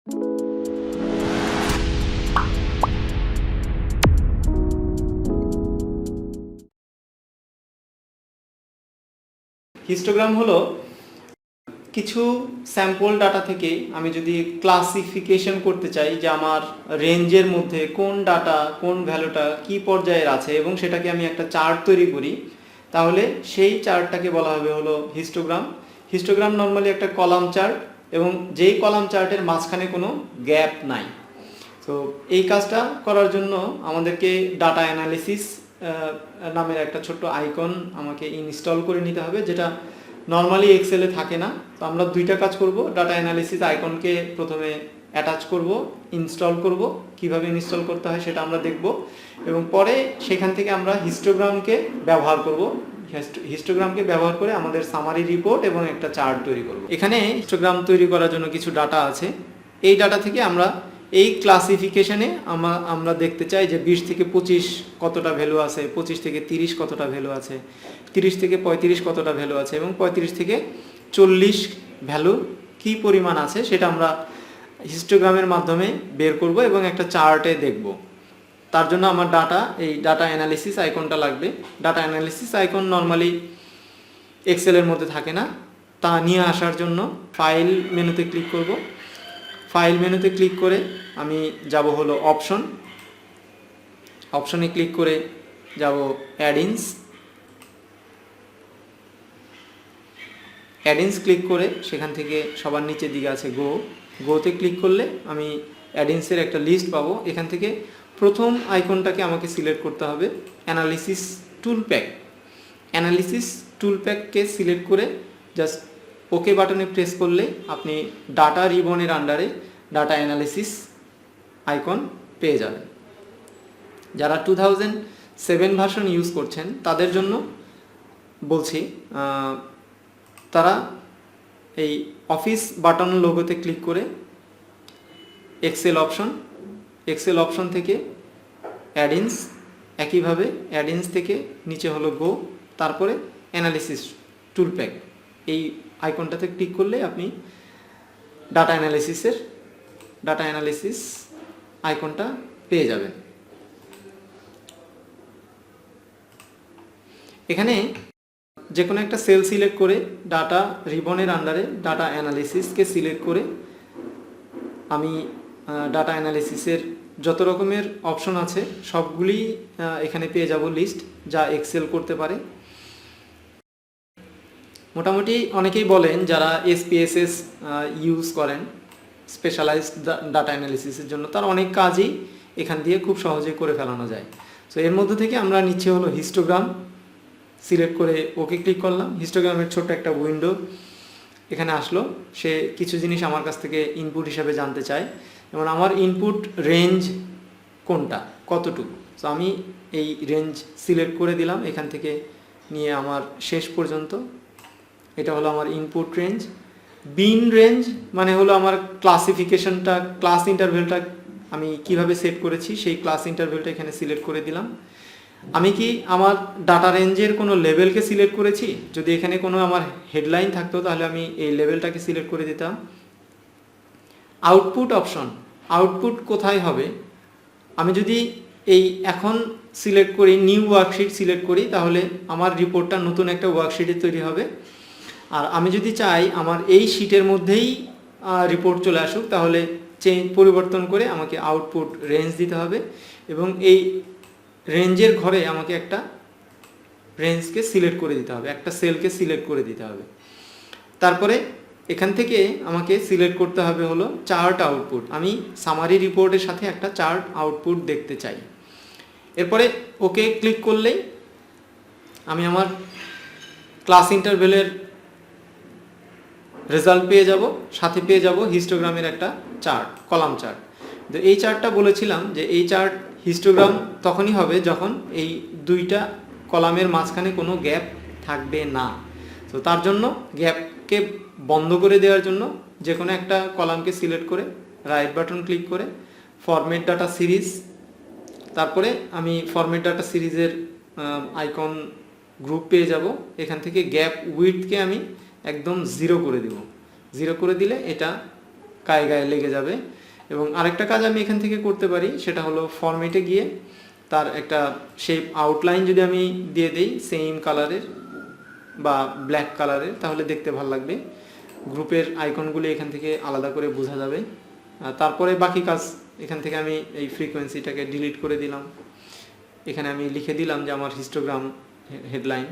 Histogram হলো কিছু sample data থেকে আমি যদি ক্লাসিফিকেশন করতে চাই যে আমার রেঞ্জের মধ্যে কোন ডাটা কোন ভ্যালুটা কি পর্যায়ের আছে এবং সেটাকে আমি একটা চার্ট তৈরি করি, তাহলে সেই চার্টটাকে বলা হবে হলো হিস্টোগ্রাম। হিস্টোগ্রাম নর্মালি একটা কলাম চার্ট এবং যেই কলাম চার্টের মাঝখানে কোনো গ্যাপ নাই। তো এই কাজটা করার জন্য আমাদেরকে ডাটা অ্যানালিসিস নামের একটা ছোট্ট আইকন আমাকে ইনস্টল করে নিতে হবে, যেটা নর্মালি এক্সেলে থাকে না। তো আমরা দুইটা কাজ করব। ডাটা অ্যানালিসিস আইকনকে প্রথমে অ্যাটাচ করব, ইনস্টল করব। কিভাবে ইনস্টল করতে হয় সেটা আমরা দেখব এবং পরে সেখান থেকে আমরা হিস্টোগ্রামকে ব্যবহার করব। হিস্টোগ্রামকে ব্যবহার করে আমাদের সামারি রিপোর্ট এবং একটা চার্ট তৈরি করব। এখানে হিস্টোগ্রাম তৈরি করার জন্য কিছু ডাটা আছে। এই ডাটা থেকে আমরা এই ক্লাসিফিকেশনে আমরা দেখতে চাই যে 20 থেকে 25 কতটা ভ্যালু আছে, 25 থেকে 30 কতটা ভ্যালু আছে, 30 থেকে 35 কতটা ভ্যালু আছে এবং 35 থেকে 40 ভ্যালু কি পরিমাণ আছে সেটা আমরা হিস্টোগ্রামের মাধ্যমে বের করব এবং একটা চার্টে দেখব। তার জন্য আমার এই ডাটা অ্যানালিসিস আইকনটা লাগবে। ডাটা অ্যানালিসিস আইকন নর্মালি এক্সেলের মধ্যে থাকে না। তা নিয়ে আসার জন্য ফাইল মেনুতে ক্লিক করব। ফাইল মেনুতে ক্লিক করে আমি যাব হলো অপশনে ক্লিক করে যাব অ্যাডিন্স ক্লিক করে সেখান থেকে সবার নিচের দিকে আছে গোতে ক্লিক করলে আমি অ্যাডিন্সের একটা লিস্ট পাবো। এখান থেকে প্রথম আইকনটাকে আমাকে সিলেক্ট করতে হবে, অ্যানালিসিস টুলপ্যাককে সিলেক্ট করে জাস্ট ওকে বাটনে প্রেস করলে আপনি ডাটা রিবনের আন্ডারে ডাটা অ্যানালিসিস আইকন পেয়ে যাবেন। যারা 2007 ভার্সন ইউজ করছেন তাদের জন্য বলছি, তারা এই অফিস বাটন লোগোতে ক্লিক করে এক্সেল অপশন থেকে অ্যাডিন্স, একইভাবে অ্যাডিন্স থেকে নিচে হলো তারপরে অ্যানালিসিস টুলপ্যাক, এই আইকনটাতে ক্লিক করলে আপনি ডাটা অ্যানালিসিস আইকনটা পেয়ে যাবেন। এখানে যে কোনো একটা সেল সিলেক্ট করে ডাটা রিবনের আন্ডারে ডাটা অ্যানালিসিসকে সিলেক্ট করে আমি ডাটা অ্যানালিসিসের যত রকমের অপশন আছে সবগুলি এখানে পেয়ে যাব লিস্ট, যা এক্সেল করতে পারে। মোটামুটি অনেকেই বলেন যারা SPSS ইউজ করেন স্পেশালাইজড ডাটা অ্যানালিসিসের জন্য, তার অনেক কাজই এখান দিয়ে খুব সহজেই করে ফেলানো যায়। সো এর মধ্যে থেকে আমরা নিচ্ছে হলো হিস্টোগ্রাম, সিলেক্ট করে ওকে ক্লিক করলাম। হিস্টোগ্রামের ছোট্ট একটা উইন্ডো এখানে আসলো। সে কিছু জিনিস আমার কাছ থেকে ইনপুট হিসাবে জানতে চায়, যেমন আমার ইনপুট রেঞ্জ কোনটা, কতটুকু। সো আমি এই রেঞ্জ সিলেক্ট করে দিলাম এখান থেকে নিয়ে আমার শেষ পর্যন্ত। এটা হলো আমার ইনপুট রেঞ্জ। বিন রেঞ্জ মানে হলো আমার ক্লাসিফিকেশনটা, ক্লাস ইন্টারভেলটা আমি কিভাবে সেট করেছি সেই ক্লাস ইন্টারভেলটা এখানে সিলেক্ট করে দিলাম। আমি কি আমার ডাটা রেঞ্জের কোনো লেভেলকে সিলেক্ট করেছি? যদি এখানে কোনো আমার হেডলাইন থাকতো তাহলে আমি এই লেভেলটাকে সিলেক্ট করে দিতাম। আউটপুট অপশন, আউটপুট কোথায় হবে? আমি যদি এই এখন সিলেক্ট করি, নিউ ওয়ার্কশিট সিলেক্ট করি, তাহলে আমার রিপোর্টটা নতুন একটা ওয়ার্কশিটে তৈরি হবে। আর আমি যদি চাই আমার এই শিটের মধ্যেই রিপোর্ট চলে আসুক, তাহলে পরিবর্তন করে আমাকে আউটপুট রেঞ্জ দিতে হবে এবং এই রেঞ্জের ঘরে আমাকে একটা রেঞ্জকে সিলেক্ট করে দিতে হবে, একটা সেলকে সিলেক্ট করে দিতে হবে। তারপরে এখান থেকে আমাকে সিলেক্ট করতে হবে হলো চার্ট আউটপুট। আমি সামারি রিপোর্টের সাথে একটা চার্ট আউটপুট দেখতে চাই। এরপরে ওকে ক্লিক করলেই আমি আমার ক্লাস ইন্টারভেলের রেজাল্ট পেয়ে যাব, সাথে পেয়ে যাব হিস্টোগ্রামের একটা চার্ট, কলাম চার্ট। তো এই চার্টটা বলেছিলাম যে এই চার্ট হিস্টোগ্রাম তখনই হবে যখন এই দুইটা কলামের মাঝখানে কোনো গ্যাপ থাকবে না। তো তার জন্য গ্যাপকে বন্ধ করে দেওয়ার জন্য যে কোনো একটা কলামকে সিলেক্ট করে রাইট বাটন ক্লিক করে ফরম্যাট ডাটা সিরিজ, তারপরে আমি ফরম্যাট ডাটা সিরিজের আইকন গ্রুপ পেয়ে যাব। এখান থেকে গ্যাপ উইডথকে আমি একদম 0 করে দেব। 0 করে দিলে এটা গায়ে গায়ে লেগে যাবে। এবং আরেকটা কাজ আমি এখান থেকে করতে পারি, সেটা হলো ফরম্যাটে গিয়ে তার একটা শেপ আউটলাইন যদি আমি দিয়ে দিই সেম কালারের বা ব্ল্যাক কালারের, তাহলে দেখতে ভালো লাগবে। গ্রুপের আইকনগুলি এখান থেকে আলাদা করে বোঝা যাবে। তারপরে বাকি কাজ এখান থেকে আমি এই ফ্রিকোয়েন্সিটাকে ডিলিট করে দিলাম। এখানে আমি লিখে দিলাম যে আমার হিস্টোগ্রাম হেডলাইন।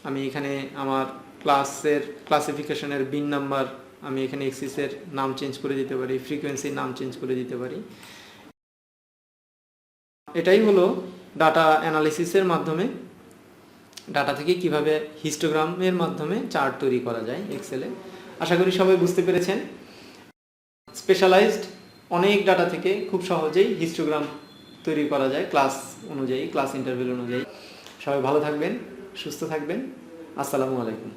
আমি এখানে আমার ক্লাসের ক্লাসিফিকেশনের বিন নাম্বার আমি এখানে এক্সিসের নাম চেঞ্জ করে দিতে পারি, ফ্রিকোয়েন্সির নাম চেঞ্জ করে দিতে পারি। এটাই হলো ডাটা অ্যানালিসিসের মাধ্যমে ডাটা থেকে কিভাবে হিস্টোগ্রামের মাধ্যমে চার্ট তৈরি করা যায় এক্সেলে। আশা করি সবাই বুঝতে পেরেছেন। স্পেশালাইজড অনেক ডাটা থেকে খুব সহজেই হিস্টোগ্রাম তৈরি করা যায় ক্লাস অনুযায়ী, ক্লাস ইন্টারভেল অনুযায়ী। সবাই ভালো থাকবেন, সুস্থ থাকবেন। আসসালামু আলাইকুম।